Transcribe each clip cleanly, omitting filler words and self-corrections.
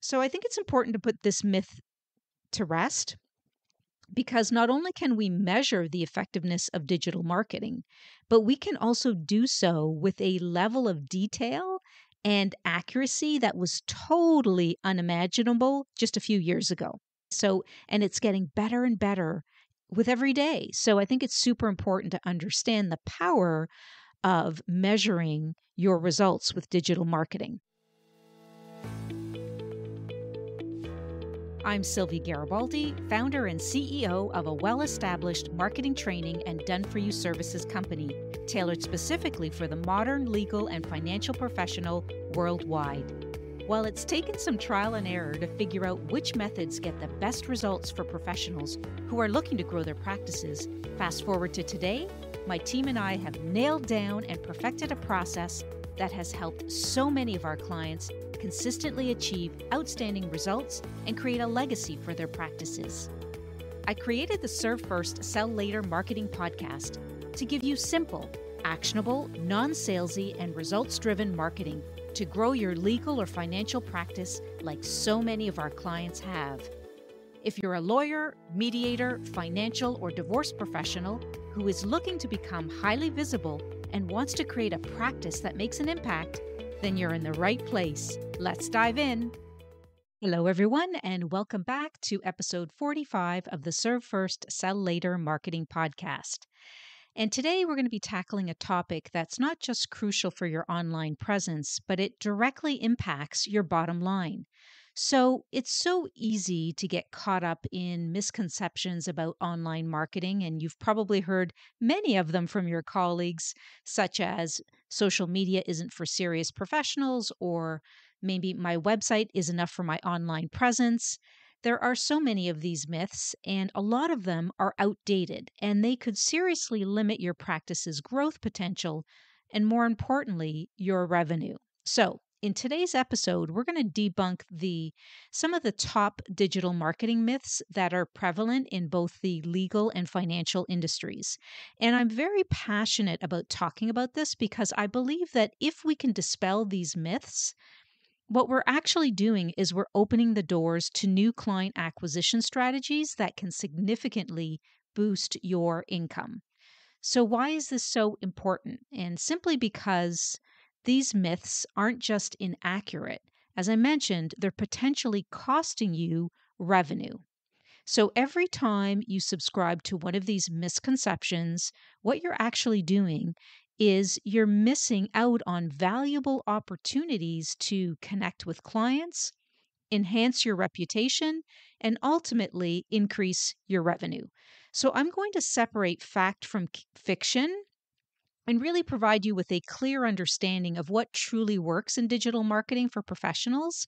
So I think it's important to put this myth to rest because not only can we measure the effectiveness of digital marketing, but we can also do so with a level of detail and accuracy that was totally unimaginable just a few years ago. And it's getting better and better with every day. So I think it's super important to understand the power of measuring your results with digital marketing. I'm Sylvie Garibaldi, founder and CEO of a well-established marketing training and done-for-you services company, tailored specifically for the modern legal and financial professional worldwide. While it's taken some trial and error to figure out which methods get the best results for professionals who are looking to grow their practices, fast forward to today, my team and I have nailed down and perfected a process that has helped so many of our clients consistently achieve outstanding results and create a legacy for their practices. I created the Serve First, Sell Later marketing podcast to give you simple, actionable, non-salesy, and results-driven marketing to grow your legal or financial practice like so many of our clients have. If you're a lawyer, mediator, financial, or divorce professional who is looking to become highly visible and wants to create a practice that makes an impact, then you're in the right place. Let's dive in. Hello, everyone, and welcome back to episode 45 of the Serve First, Sell Later marketing podcast. And today we're going to be tackling a topic that's not just crucial for your online presence, but it directly impacts your bottom line. So it's so easy to get caught up in misconceptions about online marketing, and you've probably heard many of them from your colleagues, such as social media isn't for serious professionals, or maybe my website is enough for my online presence. There are so many of these myths, and a lot of them are outdated, and they could seriously limit your practice's growth potential and, more importantly, your revenue. So, in today's episode, we're going to debunk some of the top digital marketing myths that are prevalent in both the legal and financial industries. And I'm very passionate about talking about this because I believe that if we can dispel these myths, what we're actually doing is we're opening the doors to new client acquisition strategies that can significantly boost your income. So, why is this so important? And simply because these myths aren't just inaccurate. As I mentioned, they're potentially costing you revenue. So, every time you subscribe to one of these misconceptions, what you're actually doing is you're missing out on valuable opportunities to connect with clients, enhance your reputation, and ultimately increase your revenue. So, I'm going to separate fact from fiction and really provide you with a clear understanding of what truly works in digital marketing for professionals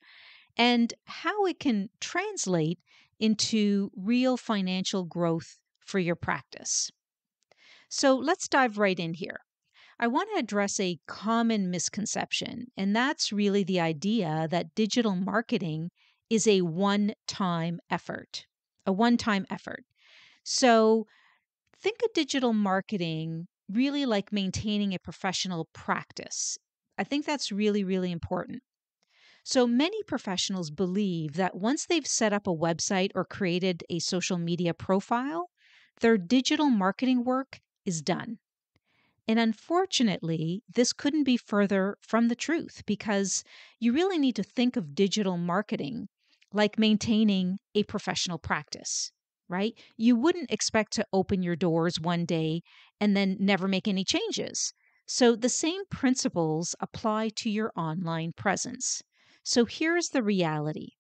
and how it can translate into real financial growth for your practice. So let's dive right in here. I want to address a common misconception, and that's really the idea that digital marketing is a one-time effort. A one-time effort. So think of digital marketing really like maintaining a professional practice. I think that's really, really important. So many professionals believe that once they've set up a website or created a social media profile, their digital marketing work is done. And unfortunately, this couldn't be further from the truth because you really need to think of digital marketing like maintaining a professional practice, right? You wouldn't expect to open your doors one day and then never make any changes. So the same principles apply to your online presence. So here's the reality.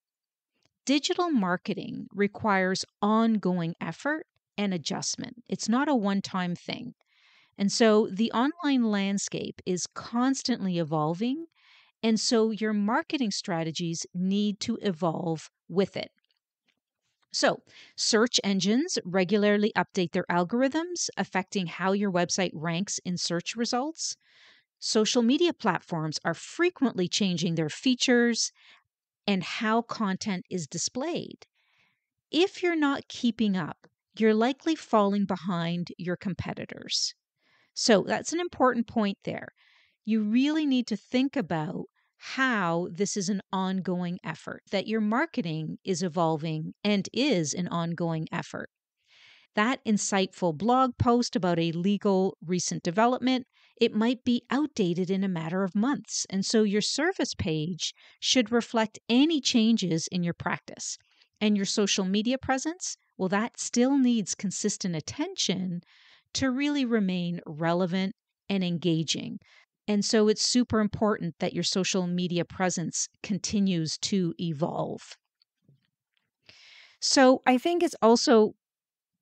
Digital marketing requires ongoing effort and adjustment. It's not a one-time thing. And so the online landscape is constantly evolving. And so your marketing strategies need to evolve with it. So, search engines regularly update their algorithms, affecting how your website ranks in search results. Social media platforms are frequently changing their features and how content is displayed. If you're not keeping up, you're likely falling behind your competitors. So that's an important point there. You really need to think about how this is an ongoing effort, that your marketing is evolving and is an ongoing effort. That insightful blog post about a legal recent development, it might be outdated in a matter of months. And so your service page should reflect any changes in your practice. And your social media presence, well, that still needs consistent attention to really remain relevant and engaging. And so it's super important that your social media presence continues to evolve. So I think it's also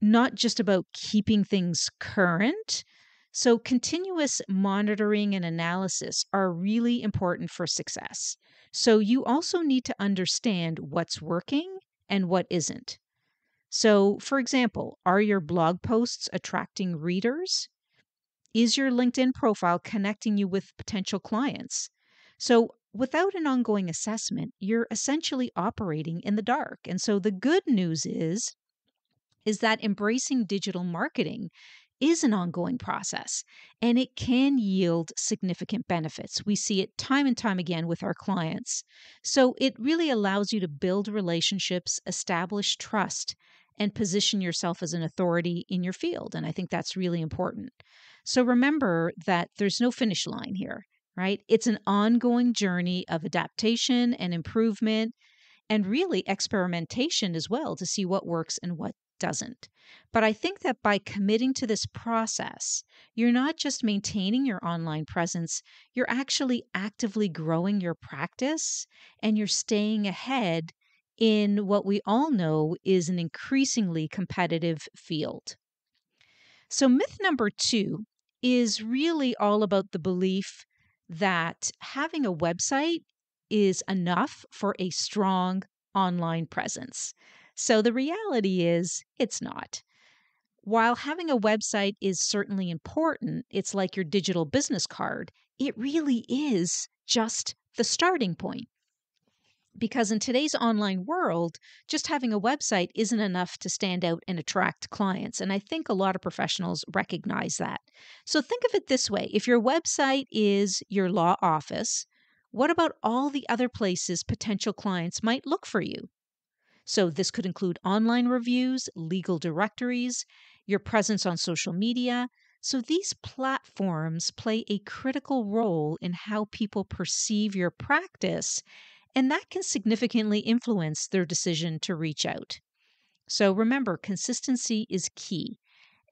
not just about keeping things current. So, continuous monitoring and analysis are really important for success. So, you also need to understand what's working and what isn't. So, for example, are your blog posts attracting readers? Is your LinkedIn profile connecting you with potential clients? So, without an ongoing assessment, you're essentially operating in the dark. And so, the good news is that embracing digital marketing is an ongoing process and it can yield significant benefits. We see it time and time again with our clients. So it really allows you to build relationships, establish trust, and position yourself as an authority in your field. And I think that's really important. So remember that there's no finish line here, right? It's an ongoing journey of adaptation and improvement and really experimentation as well to see what works and what doesn't. But I think that by committing to this process, you're not just maintaining your online presence, you're actually actively growing your practice and you're staying ahead in what we all know is an increasingly competitive field. So, myth number two is really all about the belief that having a website is enough for a strong online presence. So, the reality is it's not. While having a website is certainly important, it's like your digital business card, it really is just the starting point. Because in today's online world, just having a website isn't enough to stand out and attract clients. And I think a lot of professionals recognize that. So think of it this way: if your website is your law office, what about all the other places potential clients might look for you? So this could include online reviews, legal directories, your presence on social media. So these platforms play a critical role in how people perceive your practice, and that can significantly influence their decision to reach out. So remember, consistency is key.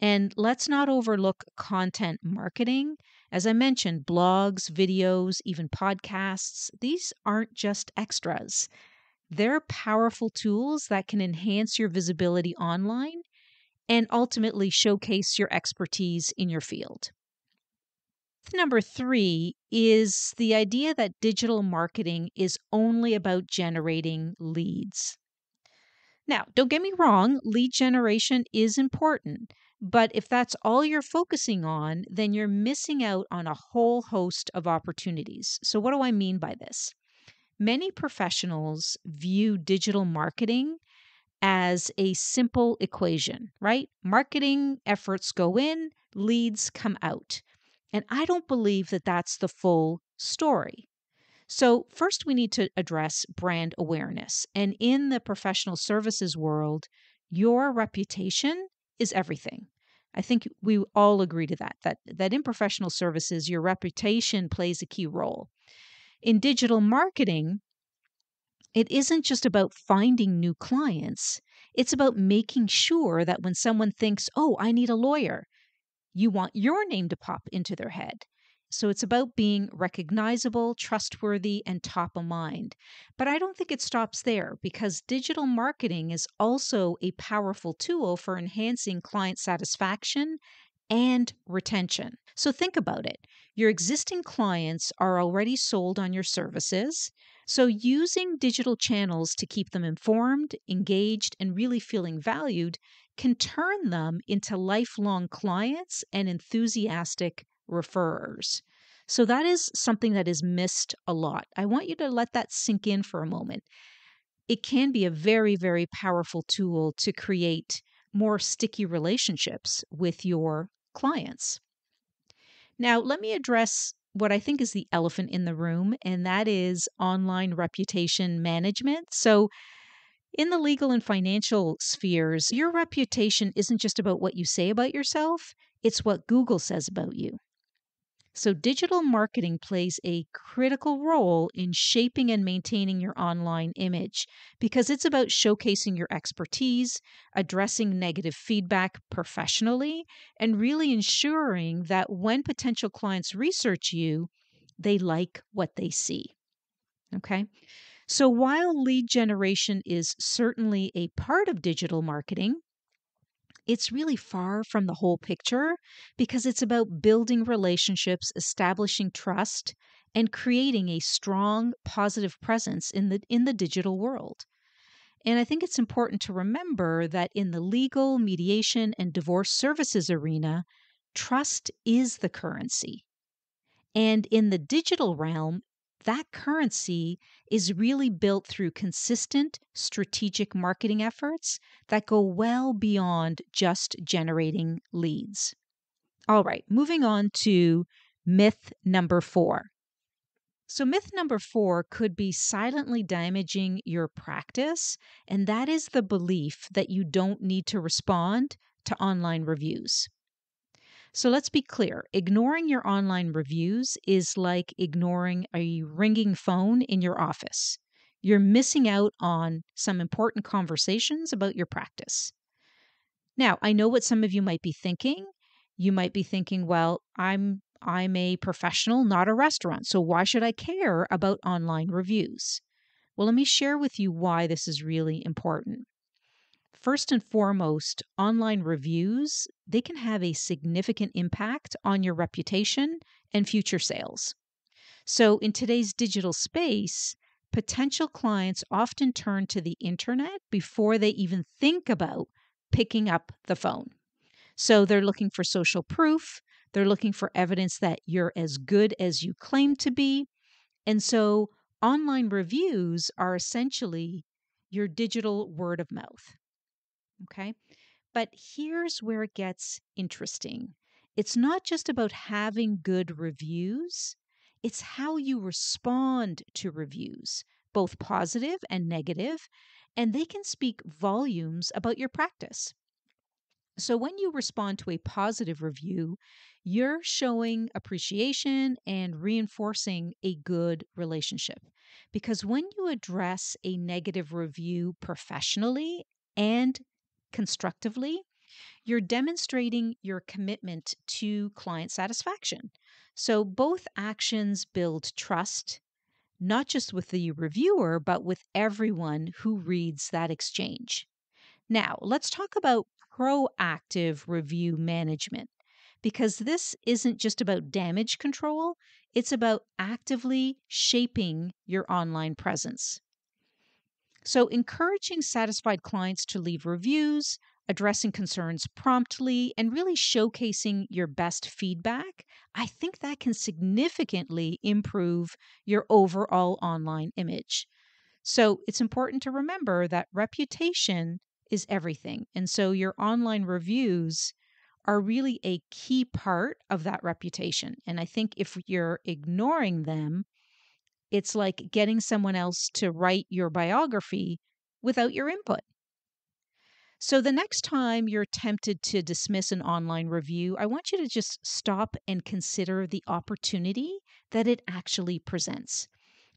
And let's not overlook content marketing. As I mentioned, blogs, videos, even podcasts, these aren't just extras. They're powerful tools that can enhance your visibility online and ultimately showcase your expertise in your field. Number three is the idea that digital marketing is only about generating leads. Now, don't get me wrong, lead generation is important, but if that's all you're focusing on, then you're missing out on a whole host of opportunities. So, what do I mean by this? Many professionals view digital marketing as a simple equation, right? Marketing efforts go in, leads come out. And I don't believe that that's the full story. So, first, we need to address brand awareness. And in the professional services world, your reputation is everything. I think we all agree to that in professional services, your reputation plays a key role. In digital marketing, it isn't just about finding new clients. It's about making sure that when someone thinks, oh, I need a lawyer, you want your name to pop into their head. So it's about being recognizable, trustworthy, and top of mind. But I don't think it stops there because digital marketing is also a powerful tool for enhancing client satisfaction and retention. So think about it. Your existing clients are already sold on your services. So using digital channels to keep them informed, engaged, and really feeling valued can turn them into lifelong clients and enthusiastic referrers. So that is something that is missed a lot. I want you to let that sink in for a moment. It can be a very, very powerful tool to create more sticky relationships with your clients. Now, let me address what I think is the elephant in the room, and that is online reputation management. So, in the legal and financial spheres, your reputation isn't just about what you say about yourself, it's what Google says about you. So, digital marketing plays a critical role in shaping and maintaining your online image because it's about showcasing your expertise, addressing negative feedback professionally, and really ensuring that when potential clients research you, they like what they see. Okay. So, while lead generation is certainly a part of digital marketing, it's really far from the whole picture because it's about building relationships, establishing trust, and creating a strong positive presence in the digital world. And I think it's important to remember that in the legal, mediation, and divorce services arena, trust is the currency. And in the digital realm, that currency is really built through consistent strategic marketing efforts that go well beyond just generating leads. All right, moving on to myth number 4. So, myth number 4 could be silently damaging your practice, and that is the belief that you don't need to respond to online reviews. So let's be clear, ignoring your online reviews is like ignoring a ringing phone in your office. You're missing out on some important conversations about your practice. Now, I know what some of you might be thinking. You might be thinking, well, I'm a professional, not a restaurant, so why should I care about online reviews? Well, let me share with you why this is really important. First and foremost, online reviews, they can have a significant impact on your reputation and future sales. So, in today's digital space, potential clients often turn to the internet before they even think about picking up the phone. So, they're looking for social proof, they're looking for evidence that you're as good as you claim to be. And so, online reviews are essentially your digital word of mouth. Okay. But here's where it gets interesting. It's not just about having good reviews, it's how you respond to reviews, both positive and negative, and they can speak volumes about your practice. So when you respond to a positive review, you're showing appreciation and reinforcing a good relationship. Because when you address a negative review professionally and constructively, you're demonstrating your commitment to client satisfaction. So both actions build trust, not just with the reviewer, but with everyone who reads that exchange. Now, let's talk about proactive review management because this isn't just about damage control, it's about actively shaping your online presence. So, encouraging satisfied clients to leave reviews, addressing concerns promptly, and really showcasing your best feedback, I think that can significantly improve your overall online image. So, it's important to remember that reputation is everything. And so, your online reviews are really a key part of that reputation. And I think if you're ignoring them, it's like getting someone else to write your biography without your input. So the next time you're tempted to dismiss an online review, I want you to just stop and consider the opportunity that it actually presents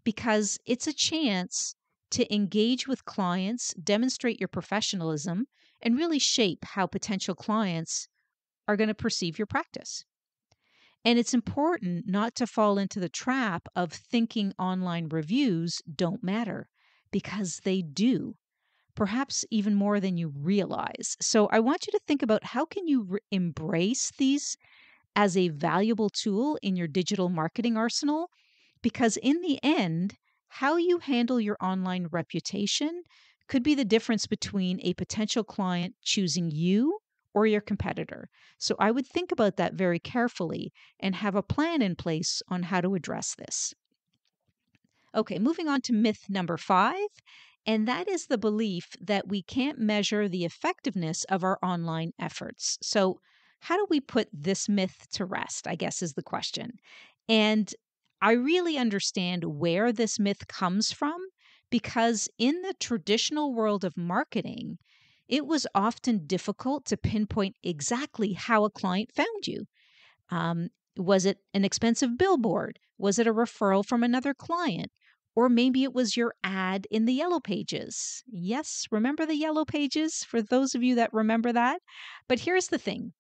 because it's a chance to engage with clients, demonstrate your professionalism, and really shape how potential clients are going to perceive your practice. And it's important not to fall into the trap of thinking online reviews don't matter because they do, perhaps even more than you realize. So I want you to think about how can you embrace these as a valuable tool in your digital marketing arsenal because in the end, how you handle your online reputation could be the difference between a potential client choosing you or your competitor. So I would think about that very carefully and have a plan in place on how to address this. Okay, moving on to myth number 5, and that is the belief that we can't measure the effectiveness of our online efforts. So, how do we put this myth to rest? I guess is the question. And I really understand where this myth comes from because in the traditional world of marketing, it was often difficult to pinpoint exactly how a client found you. Um, was it an expensive billboard? Was it a referral from another client? Or maybe it was your ad in the yellow pages. Yes, remember the yellow pages for those of you that remember that? But here's the thing.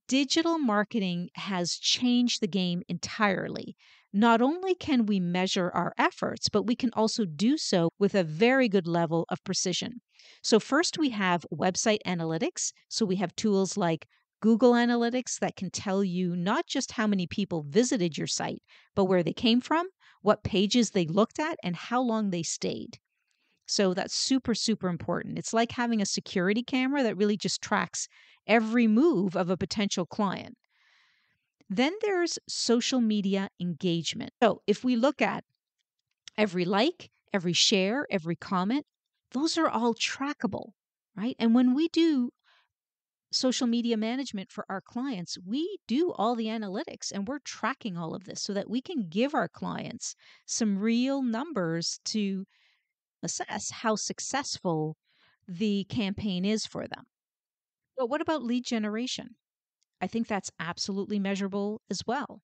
Digital marketing has changed the game entirely. Not only can we measure our efforts, but we can also do so with a very good level of precision. So, first, we have website analytics. So, we have tools like Google Analytics that can tell you not just how many people visited your site, but where they came from, what pages they looked at, and how long they stayed. So that's super, super important. It's like having a security camera that really just tracks every move of a potential client. Then there's social media engagement. So if we look at every like, every share, every comment, those are all trackable, right? And when we do social media management for our clients, we do all the analytics and we're tracking all of this so that we can give our clients some real numbers to assess how successful the campaign is for them. But what about lead generation? I think that's absolutely measurable as well.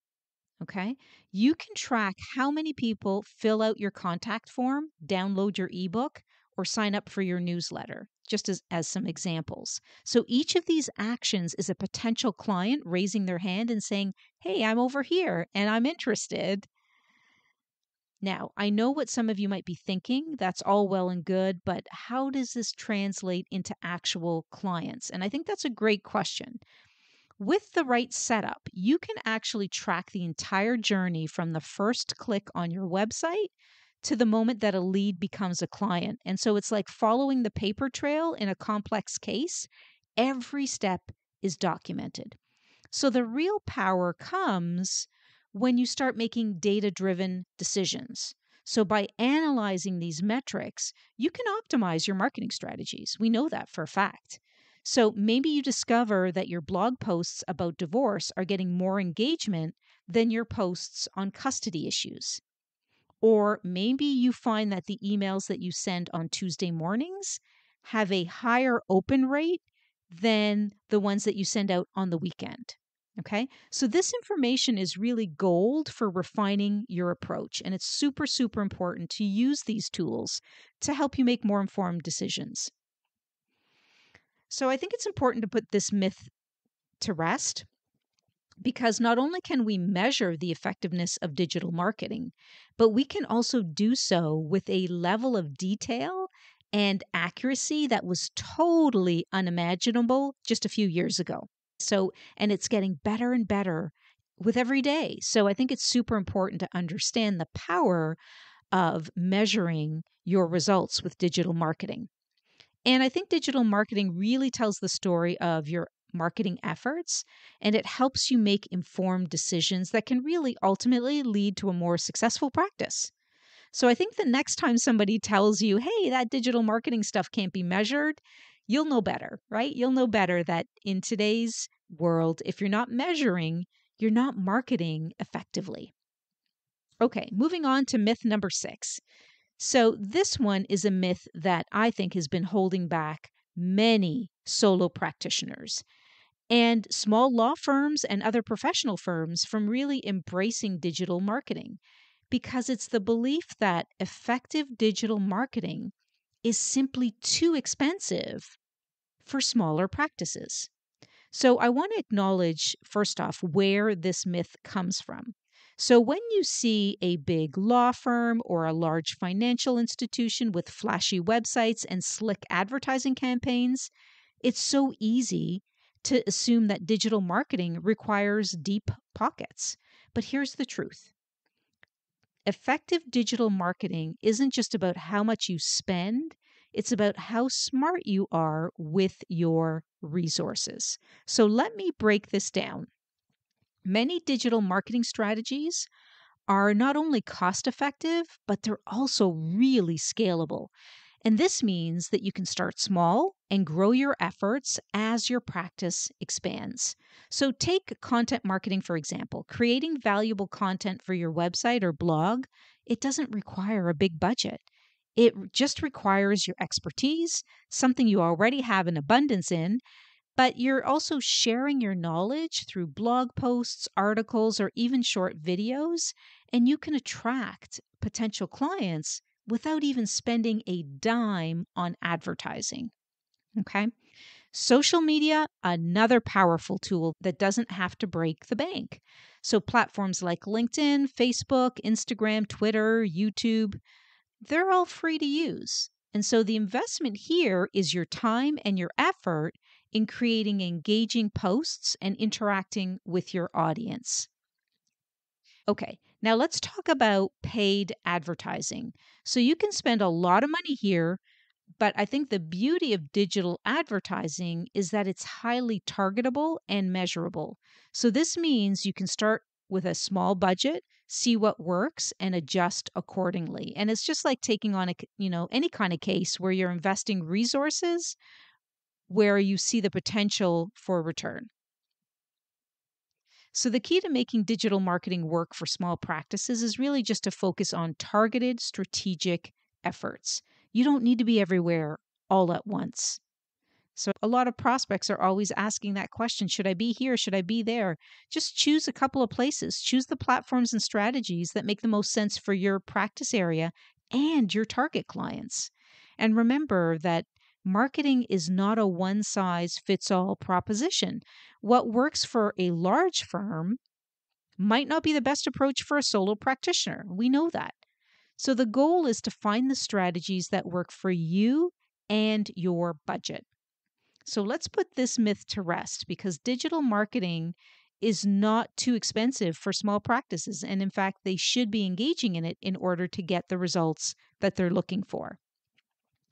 Okay. You can track how many people fill out your contact form, download your ebook, or sign up for your newsletter, just as some examples. So each of these actions is a potential client raising their hand and saying, "Hey, I'm over here and I'm interested." Now, I know what some of you might be thinking. That's all well and good, but how does this translate into actual clients? And I think that's a great question. With the right setup, you can actually track the entire journey from the first click on your website to the moment that a lead becomes a client. And so it's like following the paper trail in a complex case. Every step is documented. So the real power comes when you start making data driven decisions. So by analyzing these metrics, you can optimize your marketing strategies. We know that for a fact. So maybe you discover that your blog posts about divorce are getting more engagement than your posts on custody issues. Or maybe you find that the emails that you send on Tuesday mornings have a higher open rate than the ones that you send out on the weekend. Okay. So this information is really gold for refining your approach. And it's super, super important to use these tools to help you make more informed decisions. So I think it's important to put this myth to rest because not only can we measure the effectiveness of digital marketing, but we can also do so with a level of detail and accuracy that was totally unimaginable just a few years ago. So, and it's getting better and better with every day. So, I think it's super important to understand the power of measuring your results with digital marketing. And I think digital marketing really tells the story of your marketing efforts, and it helps you make informed decisions that can really ultimately lead to a more successful practice. So I think the next time somebody tells you, "Hey, that digital marketing stuff can't be measured," you'll know better, right? You'll know better that in today's world, if you're not measuring, you're not marketing effectively. Okay, moving on to myth number 6. So, this one is a myth that I think has been holding back many solo practitioners and small law firms and other professional firms from really embracing digital marketing because it's the belief that effective digital marketing is simply too expensive for smaller practices. So, I want to acknowledge, first off, where this myth comes from. So, when you see a big law firm or a large financial institution with flashy websites and slick advertising campaigns, it's so easy to assume that digital marketing requires deep pockets. But here's the truth: effective digital marketing isn't just about how much you spend, it's about how smart you are with your resources. So let me break this down. Many digital marketing strategies are not only cost effective, but they're also really scalable. And this means that you can start small and grow your efforts as your practice expands. So, take content marketing, for example. Creating valuable content for your website or blog, it doesn't require a big budget. It just requires your expertise, something you already have an abundance in, but you're also sharing your knowledge through blog posts, articles, or even short videos, and you can attract potential clients without even spending a dime on advertising. Okay. Social media, another powerful tool that doesn't have to break the bank. So, platforms like LinkedIn, Facebook, Instagram, Twitter, YouTube, they're all free to use. And so the investment here is your time and your effort in creating engaging posts and interacting with your audience. Okay, now let's talk about paid advertising. So you can spend a lot of money here, but I think the beauty of digital advertising is that it's highly targetable and measurable. So this means you can start with a small budget, see what works and adjust accordingly. And it's just like taking on any kind of case where you're investing resources where you see the potential for return. So, the key to making digital marketing work for small practices is really just to focus on targeted strategic efforts. You don't need to be everywhere all at once. So, a lot of prospects are always asking that question: should I be here? Should I be there? Just choose a couple of places, choose the platforms and strategies that make the most sense for your practice area and your target clients. And remember that marketing is not a one size fits all proposition. What works for a large firm might not be the best approach for a solo practitioner. We know that. So, the goal is to find the strategies that work for you and your budget. So let's put this myth to rest, because digital marketing is not too expensive for small practices. And in fact, they should be engaging in it in order to get the results that they're looking for.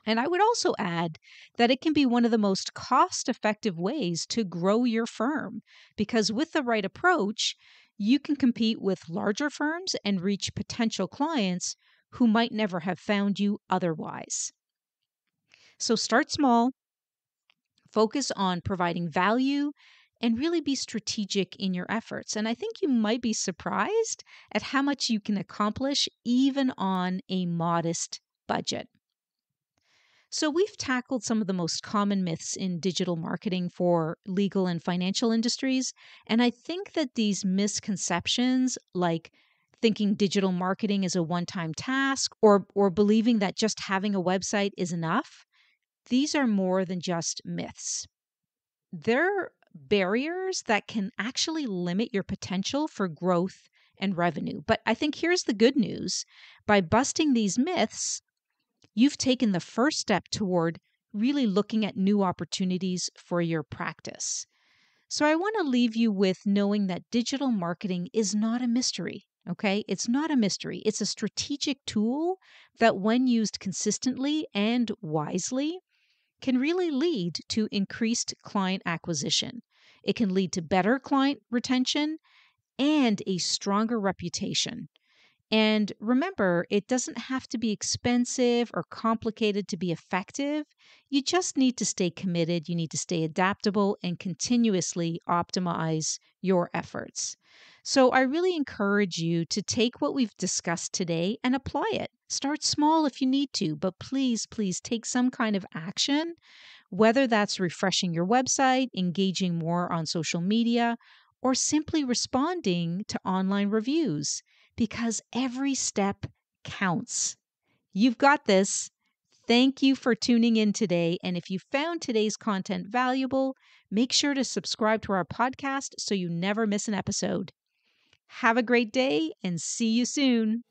And I would also add that it can be one of the most cost effective ways to grow your firm, because with the right approach, you can compete with larger firms and reach potential clients who might never have found you otherwise. So start small, focus on providing value, and really be strategic in your efforts. And I think you might be surprised at how much you can accomplish even on a modest budget. So, we've tackled some of the most common myths in digital marketing for legal and financial industries. And I think that these misconceptions, like thinking digital marketing is a one time task, or believing that just having a website is enough, these are more than just myths. They're barriers that can actually limit your potential for growth and revenue. But I think here's the good news: by busting these myths, you've taken the first step toward really looking at new opportunities for your practice. So I want to leave you with knowing that digital marketing is not a mystery. Okay, it's not a mystery. It's a strategic tool that, when used consistently and wisely, can really lead to increased client acquisition. It can lead to better client retention and a stronger reputation. And remember, it doesn't have to be expensive or complicated to be effective. You just need to stay committed. You need to stay adaptable and continuously optimize your efforts. So, I really encourage you to take what we've discussed today and apply it. Start small if you need to, but please, please take some kind of action, whether that's refreshing your website, engaging more on social media, or simply responding to online reviews, because every step counts. You've got this. Thank you for tuning in today. And if you found today's content valuable, make sure to subscribe to our podcast so you never miss an episode. Have a great day and see you soon.